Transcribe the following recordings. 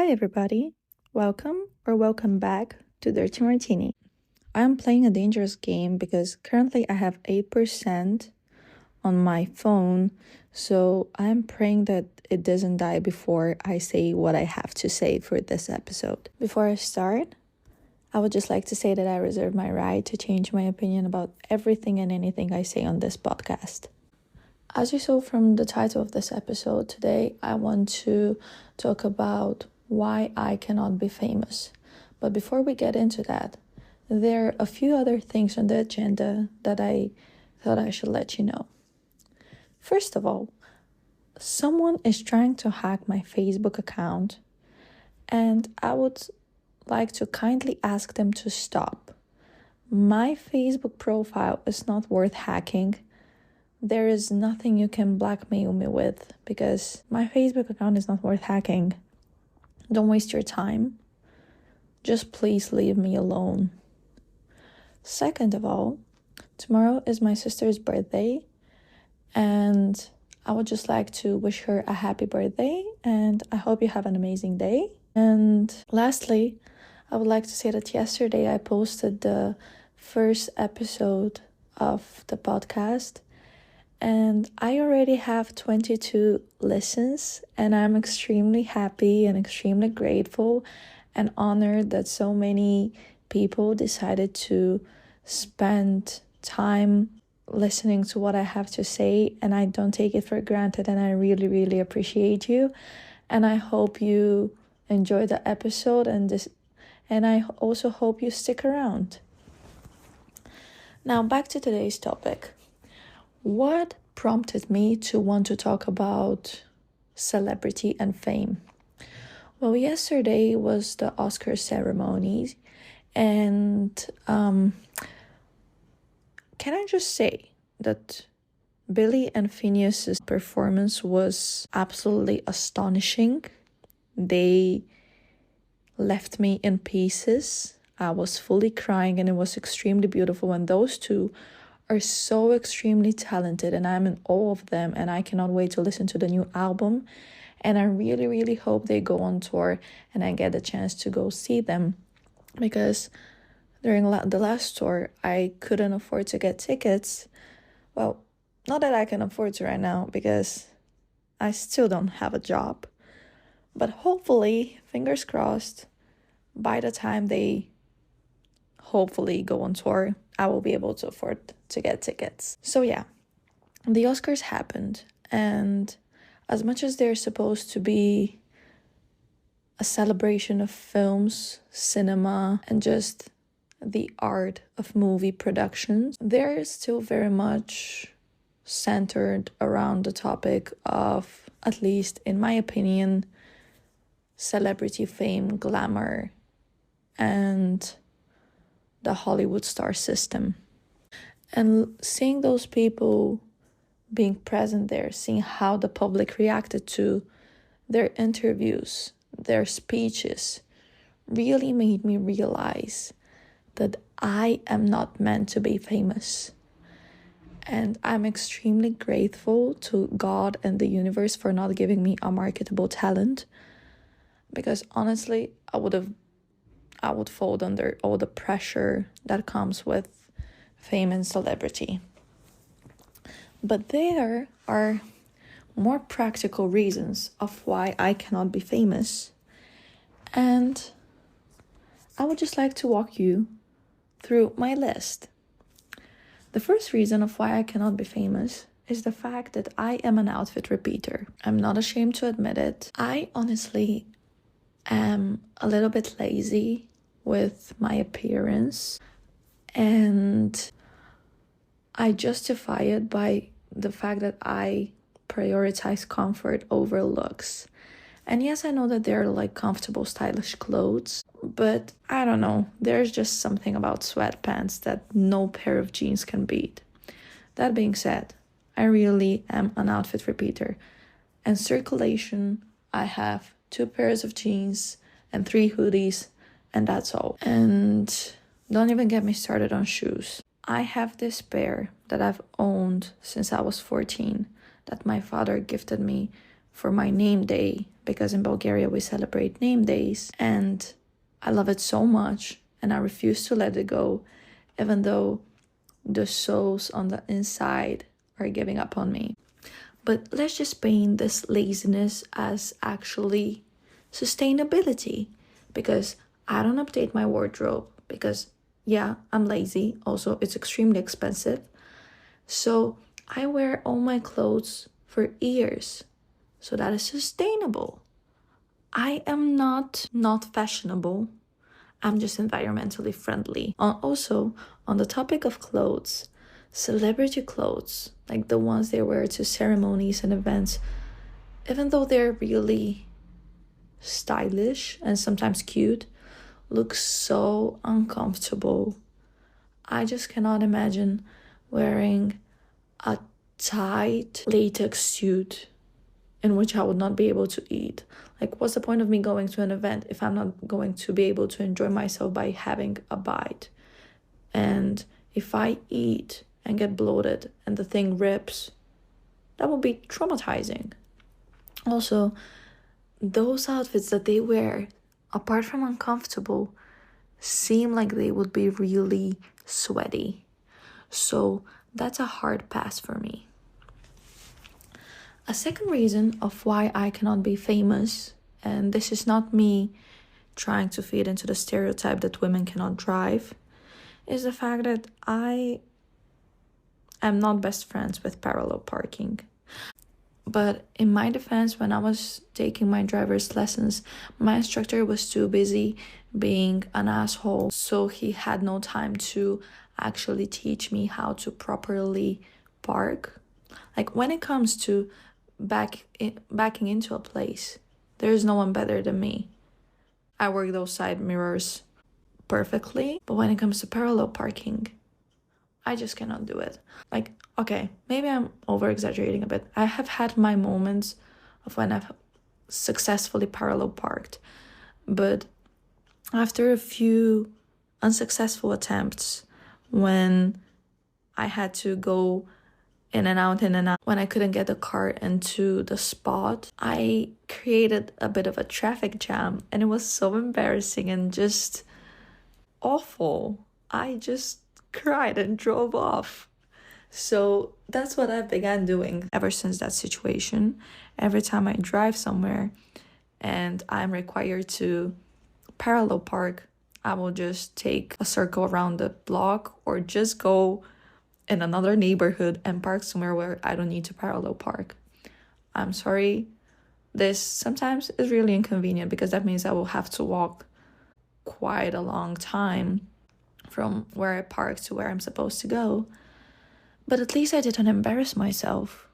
Hi everybody, welcome back to Dirty Martini. I'm playing a dangerous game because currently I have 8% on my phone, so I'm praying that it doesn't die before I say what I have to say for this episode. Before I start, I would just like to say that I reserve my right to change my opinion about everything and anything I say on this podcast. As you saw from the title of this episode, today I want to talk about why I cannot be famous. But before we get into that, there are a few other things on the agenda that I thought I should let you know. First of all, someone is trying to hack my Facebook account, and I would like to kindly ask them to stop. My Facebook profile is not worth hacking. There is nothing you can blackmail me with because my Facebook account is not worth hacking. Don't waste your time. Just please leave me alone. Second of all, tomorrow is my sister's birthday, and I would just like to wish her a happy birthday, and I hope you have an amazing day. And lastly, I would like to say that yesterday I posted the first episode of the podcast, and I already have 22 listens, and I'm extremely happy and extremely grateful and honored that so many people decided to spend time listening to what I have to say, and I don't take it for granted, and I really, really appreciate you. And I hope you enjoy the episode, and I also hope you stick around. Now back to today's topic. What prompted me to want to talk about celebrity and fame? Well, yesterday was the Oscar ceremony, and can I just say that Billie and Finneas' performance was absolutely astonishing. They left me in pieces. I was fully crying, and it was extremely beautiful, and those two are so extremely talented, and I'm in awe of them, and I cannot wait to listen to the new album. And I really, really hope they go on tour and I get the chance to go see them, because during the last tour I couldn't afford to get tickets. Well, not that I can afford to right now because I still don't have a job, but hopefully, fingers crossed, by the time they hopefully go on tour, I will be able to afford to get tickets. So yeah, the Oscars happened, and as much as they're supposed to be a celebration of films, cinema, and just the art of movie productions, they're still very much centered around the topic of, at least in my opinion, celebrity fame, glamour, and the Hollywood star system. And seeing those people being present there, seeing how the public reacted to their interviews, their speeches, really made me realize that I am not meant to be famous. And I'm extremely grateful to God and the universe for not giving me a marketable talent, because honestly, I would fold under all the pressure that comes with fame and celebrity. But there are more practical reasons of why I cannot be famous. And I would just like to walk you through my list. The first reason of why I cannot be famous is the fact that I am an outfit repeater. I'm not ashamed to admit it. I honestly am a little bit lazy with my appearance, and I justify it by the fact that I prioritize comfort over looks. And yes, I know that they're like comfortable, stylish clothes, but I don't know, there's just something about sweatpants that no pair of jeans can beat. That being said, I really am an outfit repeater. And circulation, I have 2 pairs of jeans and 3 hoodies, and that's all. And don't even get me started on shoes. I have this pair that I've owned since I was 14 that my father gifted me for my name day, because in Bulgaria we celebrate name days, and I love it so much and I refuse to let it go, even though the souls on the inside are giving up on me. But let's just paint this laziness as actually sustainability, because I don't update my wardrobe because, yeah, I'm lazy. Also, it's extremely expensive. So I wear all my clothes for years. So that is sustainable. I am not fashionable. I'm just environmentally friendly. Also, on the topic of clothes, celebrity clothes, like the ones they wear to ceremonies and events, even though they're really stylish and sometimes cute, look so uncomfortable. I just cannot imagine wearing a tight latex suit in which I would not be able to eat. Like, what's the point of me going to an event if I'm not going to be able to enjoy myself by having a bite? And if I eat and get bloated and the thing rips, that would be traumatizing. Also, those outfits that they wear, apart from uncomfortable, seem like they would be really sweaty. So that's a hard pass for me. A second reason of why I cannot be famous, and this is not me trying to feed into the stereotype that women cannot drive, is the fact that I am not best friends with parallel parking. But in my defense, when I was taking my driver's lessons, my instructor was too busy being an asshole, so he had no time to actually teach me how to properly park. Like, when it comes to backing into a place, there's no one better than me. I work those side mirrors perfectly, but when it comes to parallel parking, I just cannot do it. Like, okay, maybe I'm over exaggerating a bit. I have had my moments of when I've successfully parallel parked, but after a few unsuccessful attempts, when I had to go in and out, when I couldn't get the car into the spot, I created a bit of a traffic jam, and it was so embarrassing and just awful. I just cried and drove off. So that's what I've began doing ever since that situation. Every time I drive somewhere and I'm required to parallel park, I will just take a circle around the block or just go in another neighborhood and park somewhere where I don't need to parallel park. I'm sorry, this sometimes is really inconvenient because that means I will have to walk quite a long time from where I park to where I'm supposed to go. But at least I didn't embarrass myself.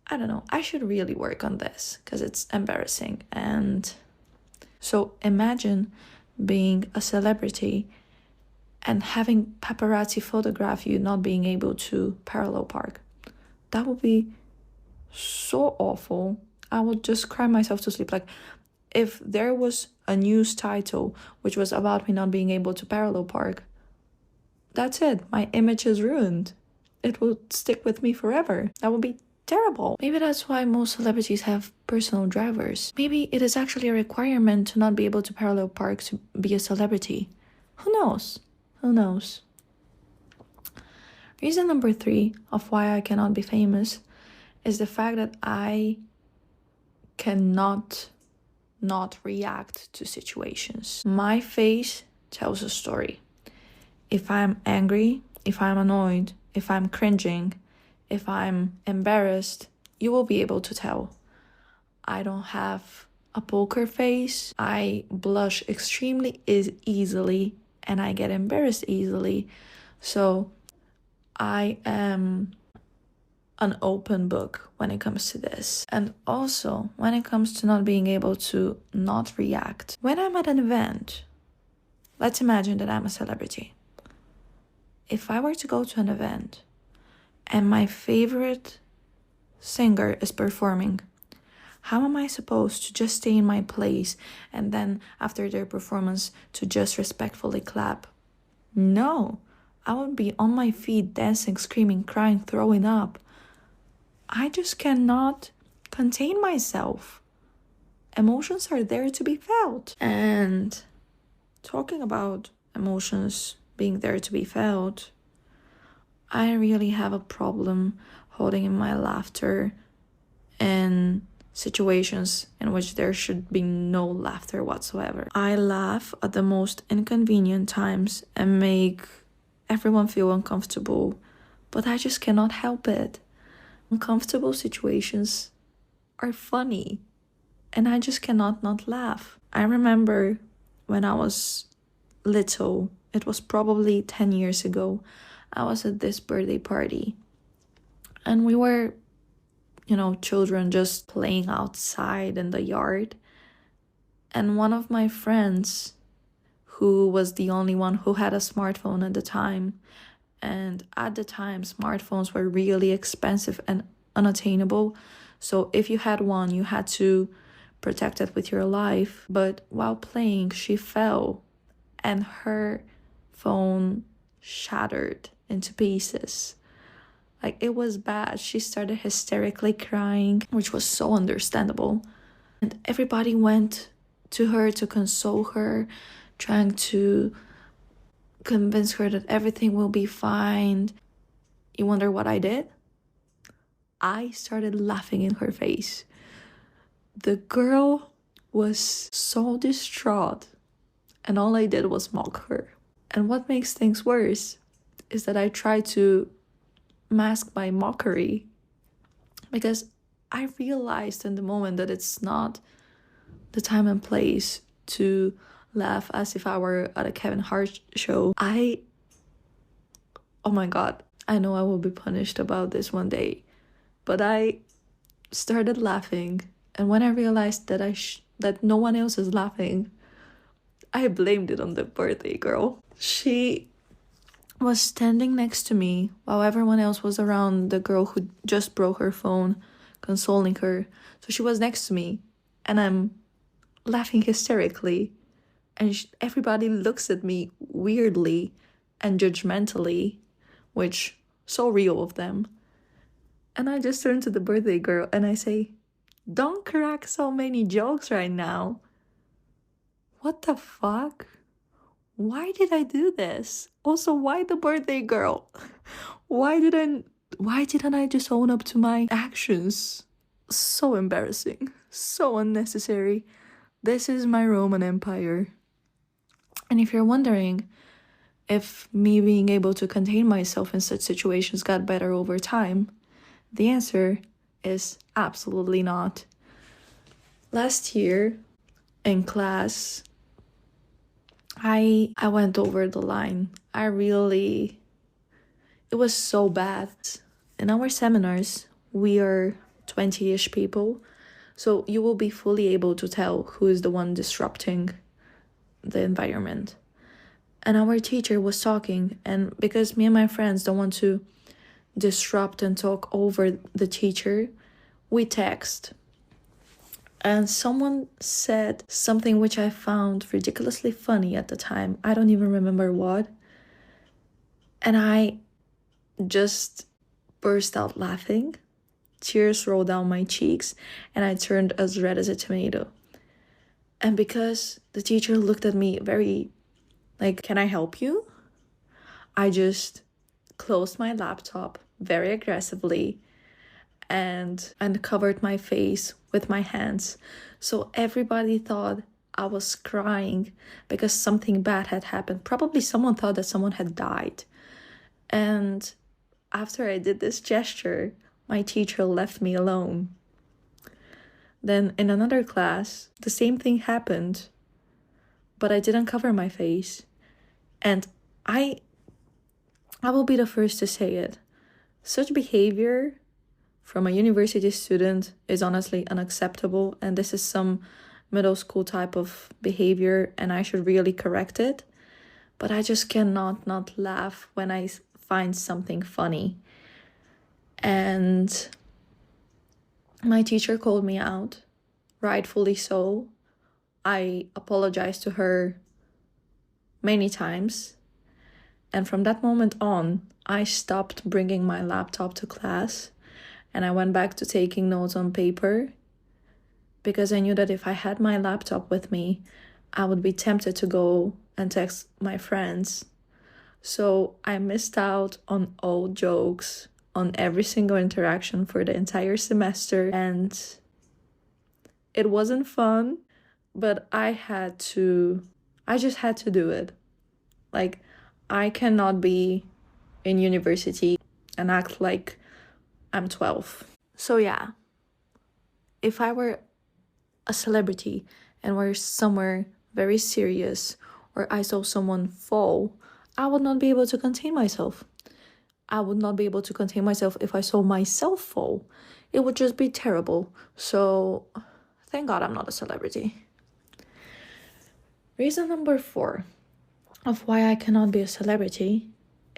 I don't know, I should really work on this because it's embarrassing. And so imagine being a celebrity and having paparazzi photograph you not being able to parallel park. That would be so awful. I would just cry myself to sleep. Like, if there was a news title which was about me not being able to parallel park, that's it. My image is ruined. It will stick with me forever. That would be terrible. Maybe that's why most celebrities have personal drivers. Maybe it is actually a requirement to not be able to parallel park to be a celebrity. Who knows? Who knows? Reason number 3 of why I cannot be famous is the fact that I cannot not react to situations. My face tells a story. If I'm angry, if I'm annoyed, if I'm cringing, if I'm embarrassed, you will be able to tell. I don't have a poker face. I blush extremely easily and I get embarrassed easily. So I am an open book when it comes to this. And also when it comes to not being able to not react. When I'm at an event, let's imagine that I'm a celebrity. If I were to go to an event and my favorite singer is performing, how am I supposed to just stay in my place and then after their performance to just respectfully clap? No, I would be on my feet, dancing, screaming, crying, throwing up. I just cannot contain myself. Emotions are there to be felt. And talking about emotions being there to be felt, I really have a problem holding in my laughter in situations in which there should be no laughter whatsoever. I laugh at the most inconvenient times and make everyone feel uncomfortable, but I just cannot help it. Uncomfortable situations are funny, and I just cannot not laugh. I remember when I was little, it was probably 10 years ago, I was at this birthday party, and we were, children just playing outside in the yard. And one of my friends, who was the only one who had a smartphone at the time, and at the time, smartphones were really expensive and unattainable. So if you had one, you had to protect it with your life. But while playing, she fell and her phone shattered into pieces. Like, it was bad. She started hysterically crying, which was so understandable. And everybody went to her to console her, trying to convince her that everything will be fine. You wonder what I did? I started laughing in her face. The girl was so distraught, and all I did was mock her. And what makes things worse is that I tried to mask my mockery, because I realized in the moment that it's not the time and place to laugh as if I were at a Kevin Hart show. Oh my god, I know I will be punished about this one day, but I started laughing, and when I realized that no one else is laughing, I blamed it on the birthday girl. She was standing next to me while everyone else was around the girl who just broke her phone, consoling her. So she was next to me, and I'm laughing hysterically, and everybody looks at me weirdly and judgmentally, which so real of them. And I just turn to the birthday girl and I say, "Don't crack so many jokes right now." What the fuck? Why did I do this? Also, why the birthday girl? Why didn't I just own up to my actions? So embarrassing, so unnecessary. This is my Roman Empire. And if you're wondering if me being able to contain myself in such situations got better over time, the answer is absolutely not. Last year in class, I went over the line. It was so bad. In our seminars, we are 20-ish people, so you will be fully able to tell who is the one disrupting the environment. And our teacher was talking, and because me and my friends don't want to disrupt and talk over the teacher, we text. And someone said something which I found ridiculously funny at the time. I don't even remember what. And I just burst out laughing. Tears rolled down my cheeks, and I turned as red as a tomato. And because the teacher looked at me very like, "Can I help you?" I just closed my laptop very aggressively and covered my face with my hands. So everybody thought I was crying because something bad had happened. Probably someone thought that someone had died. And after I did this gesture, my teacher left me alone. Then in another class, the same thing happened, but I didn't cover my face. And I will be the first to say it. Such behavior from a university student is honestly unacceptable, and this is some middle school type of behavior, and I should really correct it. But I just cannot not laugh when I find something funny. And my teacher called me out, rightfully so. I apologized to her many times. And from that moment on, I stopped bringing my laptop to class, and I went back to taking notes on paper because I knew that if I had my laptop with me, I would be tempted to go and text my friends. So I missed out on all jokes, on every single interaction for the entire semester, and it wasn't fun, but I just had to do it. Like, I cannot be in university and act like I'm 12. So yeah, if I were a celebrity and were somewhere very serious, or I saw someone fall, I would not be able to contain myself. I would not be able to contain myself if I saw myself fall. It would just be terrible. So thank God I'm not a celebrity. Reason number 4 of why I cannot be a celebrity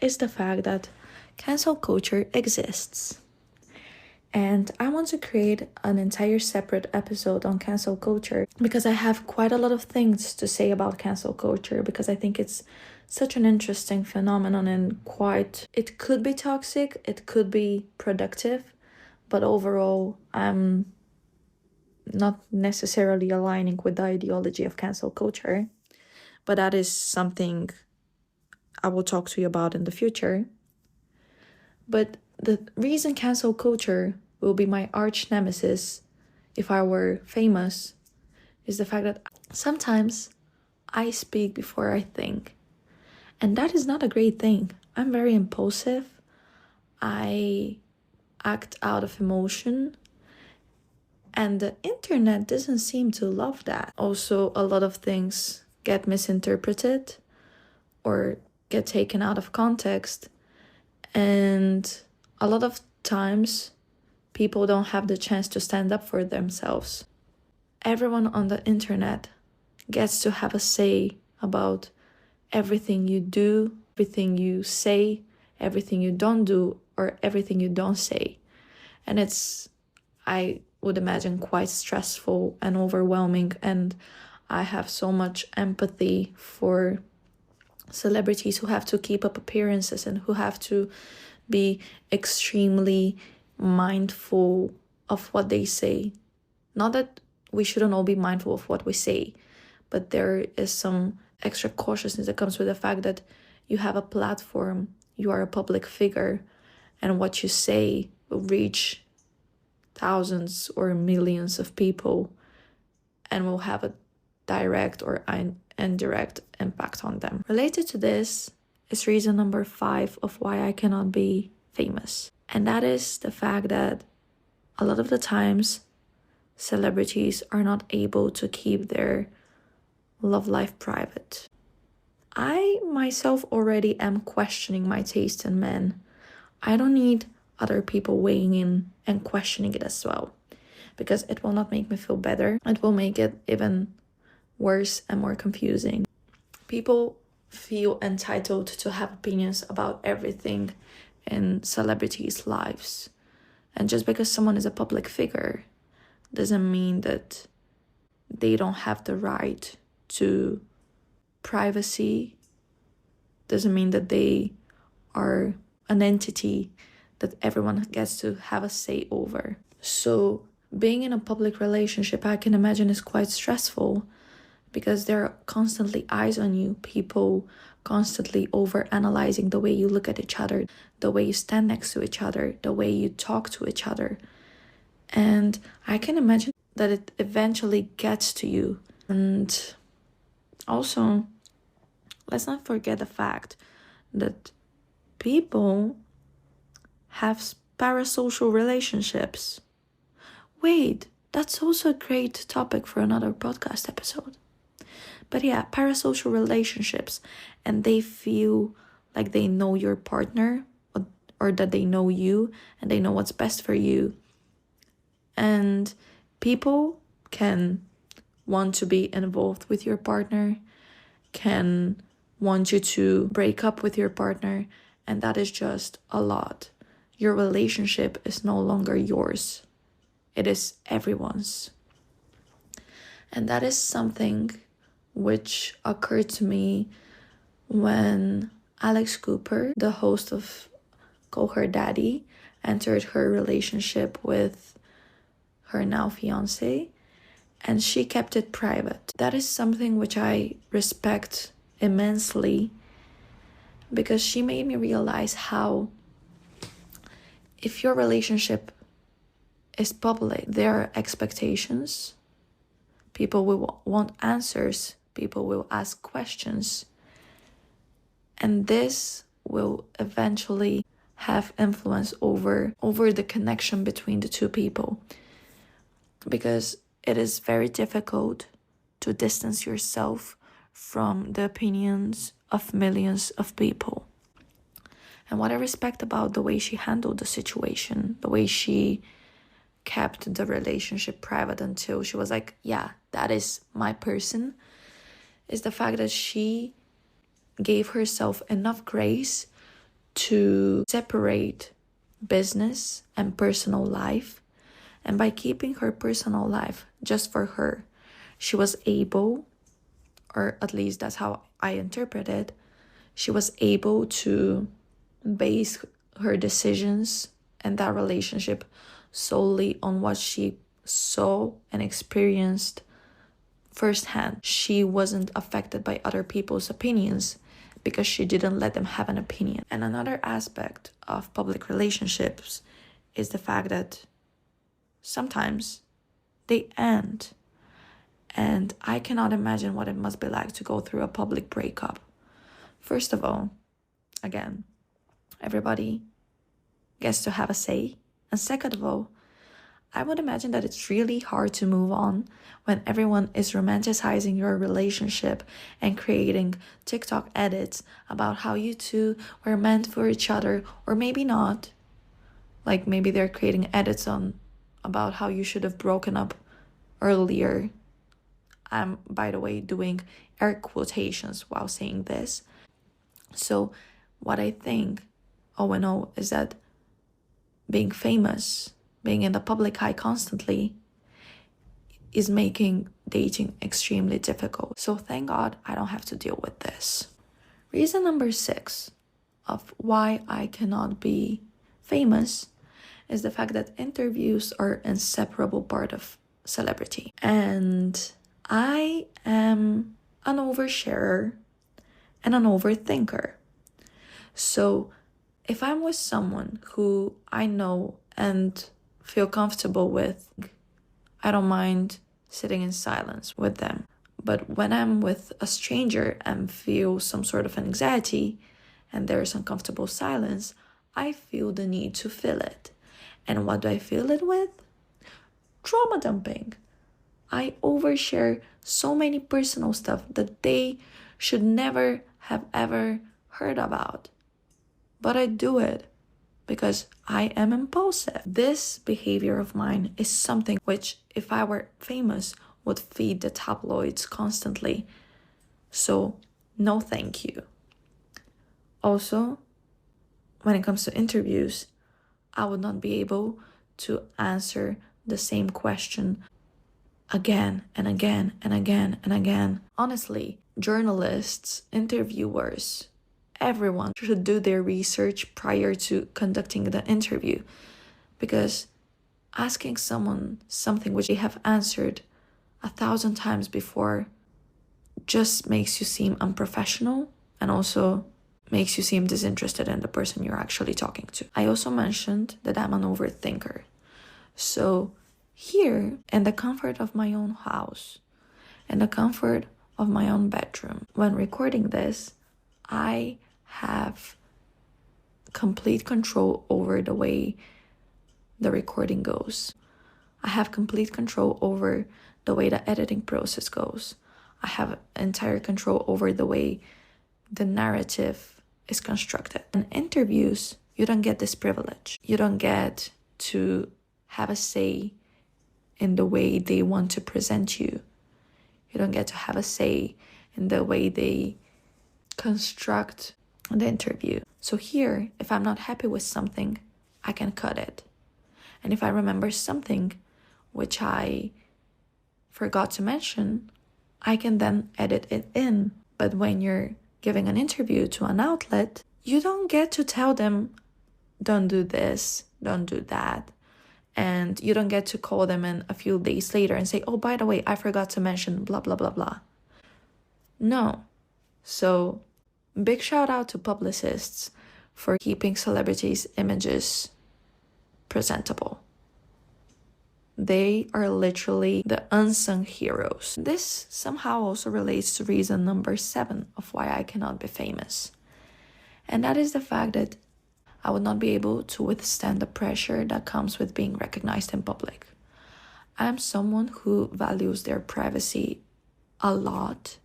is the fact that cancel culture exists. And I want to create an entire separate episode on cancel culture because I have quite a lot of things to say about cancel culture, because I think it's such an interesting phenomenon and it could be toxic, it could be productive, but overall I'm not necessarily aligning with the ideology of cancel culture. But that is something I will talk to you about in the future. But the reason cancel culture will be my arch nemesis if I were famous is the fact that sometimes I speak before I think. And that is not a great thing. I'm very impulsive. I act out of emotion. And the internet doesn't seem to love that. Also, a lot of things get misinterpreted or get taken out of context. And a lot of times, people don't have the chance to stand up for themselves. Everyone on the internet gets to have a say about everything you do, everything you say, everything you don't do, or everything you don't say. And it's, I would imagine, quite stressful and overwhelming. And I have so much empathy for celebrities who have to keep up appearances and who have to be extremely mindful of what they say. Not that we shouldn't all be mindful of what we say, but there is some extra cautiousness that comes with the fact that you have a platform, you are a public figure, and what you say will reach thousands or millions of people and will have a direct or indirect impact on them. Related to this is reason number 5 of why I cannot be famous. And that is the fact that a lot of the times celebrities are not able to keep their love life private. I myself already am questioning my taste in men. I don't need other people weighing in and questioning it as well, because it will not make me feel better. It will make it even worse and more confusing. People feel entitled to have opinions about everything in celebrities' lives. And just because someone is a public figure doesn't mean that they don't have the right to privacy, doesn't mean that they are an entity that everyone gets to have a say over. So being in a public relationship, I can imagine, is quite stressful because there are constantly eyes on you, people constantly over-analyzing the way you look at each other, the way you stand next to each other, the way you talk to each other. And I can imagine that it eventually gets to you. And also, let's not forget the fact that people have parasocial relationships. Wait, that's also a great topic for another podcast episode. But yeah, parasocial relationships, and they feel like they know your partner, or that they know you and they know what's best for you. And people can want to be involved with your partner, can want you to break up with your partner, and that is just a lot. Your relationship is no longer yours. It is everyone's. And that is something which occurred to me when Alex Cooper, the host of Call Her Daddy, entered her relationship with her now fiance, and she kept it private. That is something which I respect immensely, because she made me realize how, if your relationship is public, there are expectations. People will want answers. People will ask questions. And this will eventually have influence over the connection between the two people. Because it is very difficult to distance yourself from the opinions of millions of people. And what I respect about the way she handled the situation, the way she kept the relationship private until she was like, yeah, that is my person, is the fact that she gave herself enough grace to separate business and personal life. And by keeping her personal life just for her, she was able, or at least that's how I interpret it, she was able to base her decisions and that relationship solely on what she saw and experienced firsthand. She wasn't affected by other people's opinions because she didn't let them have an opinion. And another aspect of public relationships is the fact that sometimes they end. And I cannot imagine what it must be like to go through a public breakup. First of all, again, everybody gets to have a say. And second of all, I would imagine that it's really hard to move on when everyone is romanticizing your relationship and creating TikTok edits about how you two were meant for each other, or maybe not. Like maybe they're creating edits about how you should have broken up earlier. I'm, by the way, doing air quotations while saying this. So what I think, all in all, is that being famous, being in the public eye constantly, is making dating extremely difficult. So thank God I don't have to deal with this. Reason number 6 of why I cannot be famous is the fact that interviews are an inseparable part of celebrity. And I am an oversharer and an overthinker. So if I'm with someone who I know and feel comfortable with, I don't mind sitting in silence with them. But when I'm with a stranger and feel some sort of anxiety and there's uncomfortable silence, I feel the need to fill it. And what do I fill it with? Trauma dumping. I overshare so many personal stuff that they should never have ever heard about. But I do it because I am impulsive. This behavior of mine is something which, if I were famous, would feed the tabloids constantly. So, no thank you. Also, when it comes to interviews, I would not be able to answer the same question again and again and again and again. Honestly, journalists, interviewers, everyone should do their research prior to conducting the interview, because asking someone something which they have answered 1,000 times before just makes you seem unprofessional and also makes you seem disinterested in the person you're actually talking to. I also mentioned that I'm an overthinker. So here, in the comfort of my own house, in the comfort of my own bedroom, when recording this, I have complete control over the way the recording goes. I have complete control over the way the editing process goes. I have entire control over the way the narrative is constructed. In interviews, you don't get this privilege. You don't get to have a say in the way they want to present you. You don't get to have a say in the way they construct the interview. So here, if I'm not happy with something, I can cut it. And if I remember something which I forgot to mention, I can then edit it in. But when you're giving an interview to an outlet, you don't get to tell them don't do this, don't do that. And you don't get to call them in a few days later and say, oh, by the way, I forgot to mention blah, blah, blah, blah. No. So big shout out to publicists for keeping celebrities' images presentable. They are literally the unsung heroes. This somehow also relates to reason number 7 of why I cannot be famous. And that is the fact that I would not be able to withstand the pressure that comes with being recognized in public. I am someone who values their privacy a lot,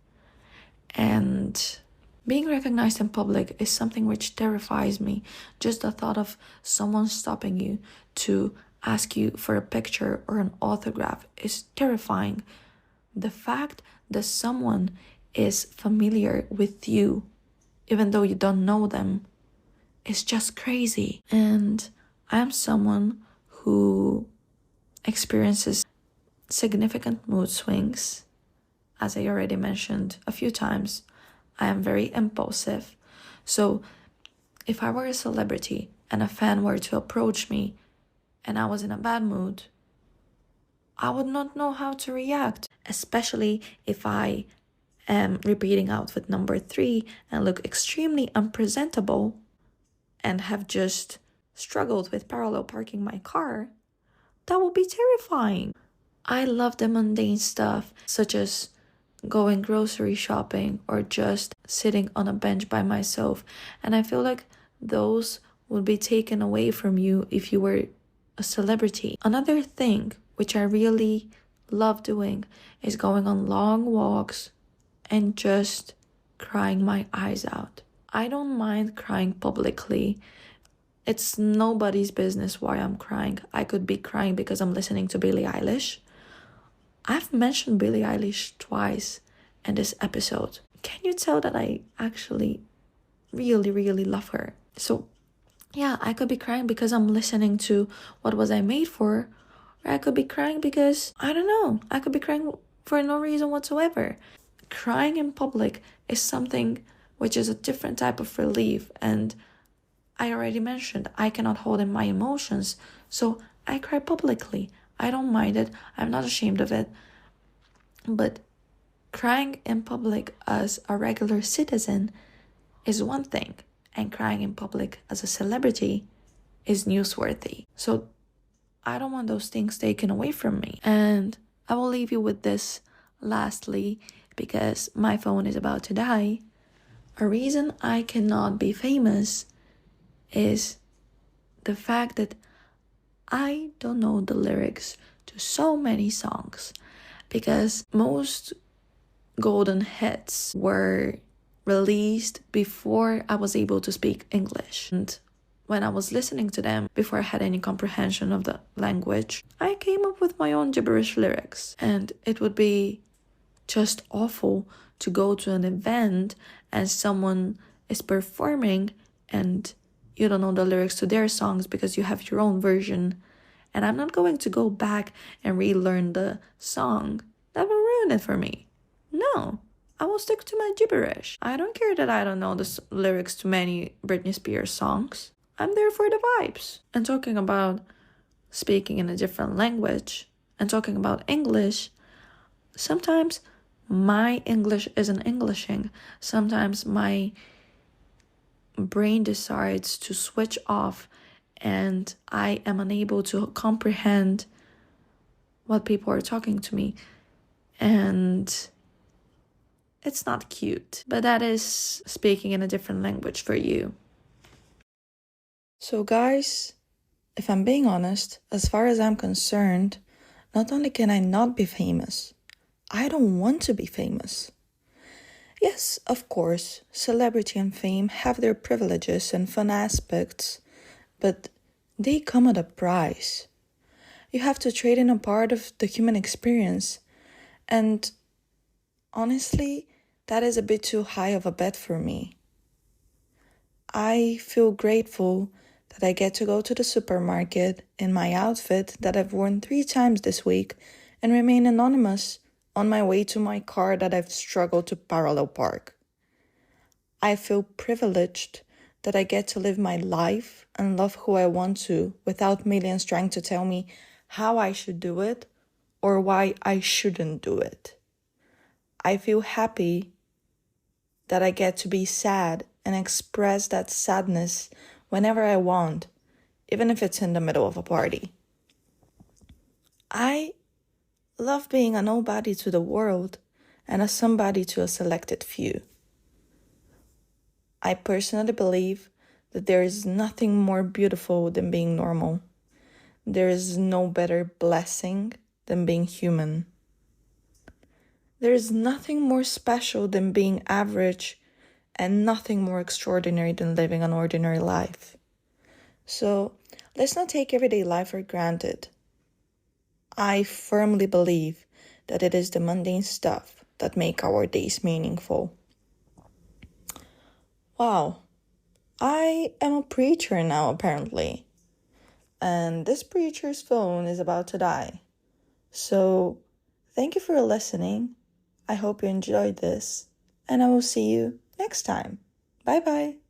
and being recognized in public is something which terrifies me. Just the thought of someone stopping you to ask you for a picture or an autograph is terrifying. The fact that someone is familiar with you, even though you don't know them, is just crazy. And I am someone who experiences significant mood swings. As I already mentioned a few times, I am very impulsive. So if I were a celebrity and a fan were to approach me and I was in a bad mood, I would not know how to react, especially if I am repeating outfit number 3 and look extremely unpresentable and have just struggled with parallel parking my car. That would be terrifying. I love the mundane stuff, such as going grocery shopping or just sitting on a bench by myself. And I feel like those would be taken away from you if you were a celebrity. Another thing which I really love doing is going on long walks and just crying my eyes out. I don't mind crying publicly. It's nobody's business why I'm crying. I could be crying because I'm listening to Billie Eilish. I've mentioned Billie Eilish twice in this episode. Can you tell that I actually really, really love her? So yeah, I could be crying because I'm listening to What Was I Made For? Or I could be crying because, I don't know, I could be crying for no reason whatsoever. Crying in public is something which is a different type of relief, and I already mentioned I cannot hold in my emotions, so I cry publicly. I don't mind it. I'm not ashamed of it. But crying in public as a regular citizen is one thing, and crying in public as a celebrity is newsworthy. So I don't want those things taken away from me. And I will leave you with this lastly, because my phone is about to die. A reason I cannot be famous is the fact that I don't know the lyrics to so many songs, because most golden hits were released before I was able to speak English. And when I was listening to them, before I had any comprehension of the language, I came up with my own gibberish lyrics. And it would be just awful to go to an event and someone is performing and you don't know the lyrics to their songs because you have your own version. And I'm not going to go back and relearn the song. That will ruin it for me. No, I will stick to my gibberish. I don't care that I don't know the lyrics to many Britney Spears songs. I'm there for the vibes. And talking about speaking in a different language and talking about English, sometimes my English isn't Englishing. Sometimes my brain decides to switch off and I am unable to comprehend what people are talking to me. And it's not cute. But that is speaking in a different language for you. So guys, if I'm being honest, as far as I'm concerned, not only can I not be famous, I don't want to be famous. Yes, of course, celebrity and fame have their privileges and fun aspects, but they come at a price. You have to trade in a part of the human experience, and honestly, that is a bit too high of a bet for me. I feel grateful that I get to go to the supermarket in my outfit that I've worn 3 times this week and remain anonymous on my way to my car that I've struggled to parallel park. I feel privileged that I get to live my life and love who I want to without millions trying to tell me how I should do it or why I shouldn't do it. I feel happy that I get to be sad and express that sadness whenever I want, even if it's in the middle of a party. I love being a nobody to the world and a somebody to a selected few. I personally believe that there is nothing more beautiful than being normal. There is no better blessing than being human. There is nothing more special than being average and nothing more extraordinary than living an ordinary life. So let's not take everyday life for granted. I firmly believe that it is the mundane stuff that make our days meaningful. Wow, I am a preacher now apparently, and this preacher's phone is about to die. So thank you for listening. I hope you enjoyed this, and I will see you next time. Bye bye.